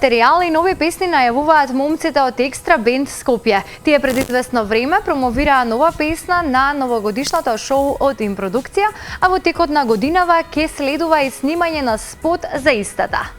материјал и нови песни најавуваат момците од Екстра Бенд Скопје. Тие пред известно време промовираа нова песна на новогодишното шоу од Импродукција, а во текот на годинава ќе следува и снимање на спот за истата.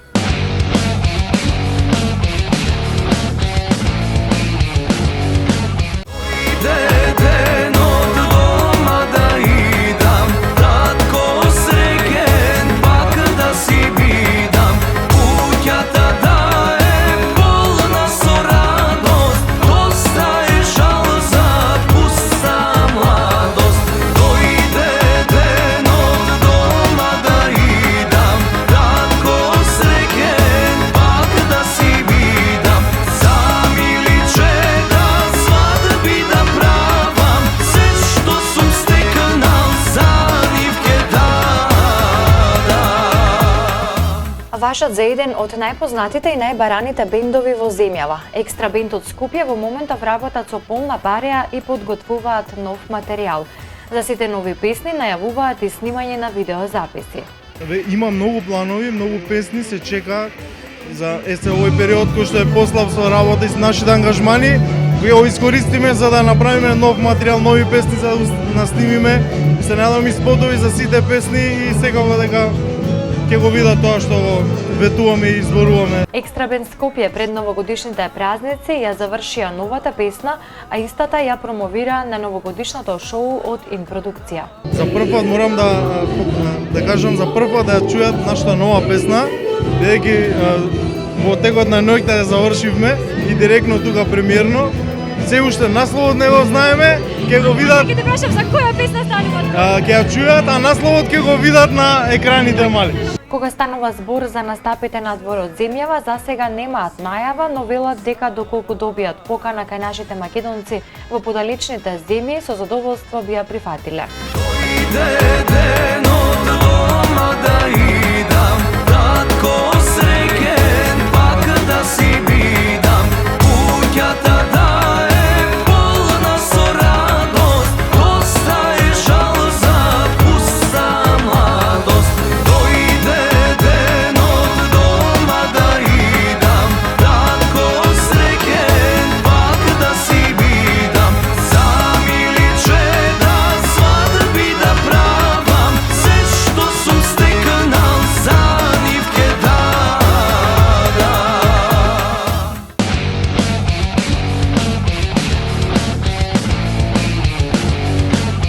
Вашат за еден од најпознатите и најбараните бендови во земјава. Екстра Бенд од Скопје во моментов работат со полна бареа и подготвуваат нов материјал. За сите нови песни најавуваат и снимање на видеозаписи. Има многу планови, многу песни се чека за овој период кој што е послаб со работа и со нашите ангажмани, кои го искористиме за да направиме нов материјал, нови песни за да наснимиме. Се надевам и спотови за сите песни и секако дека ќе го видат тоа што го ветуваме и изборуваме. Екстра Бенд Скопје пред новогодишните празници ја завршија новата песна, а истата ја промовира на новогодишното шоу од Импродукција. За прв пат морам да кажам, за прв пат да ја чујат нашата нова песна, бидејќи во текот на ноќта ја завршивме и директно тука премиерно. Се уште насловот не го знаеме, ќе го видат. Ќе те прашам за која песна станува? Ќе ја чујат, а насловот ќе го видат на екраните мали. Кога станува збор за настапите надвор од земјава, засега немаат најава, но велат дека доколку добијат покана кај нашите македонци во подалечните земји, со задоволство би ја прифатиле.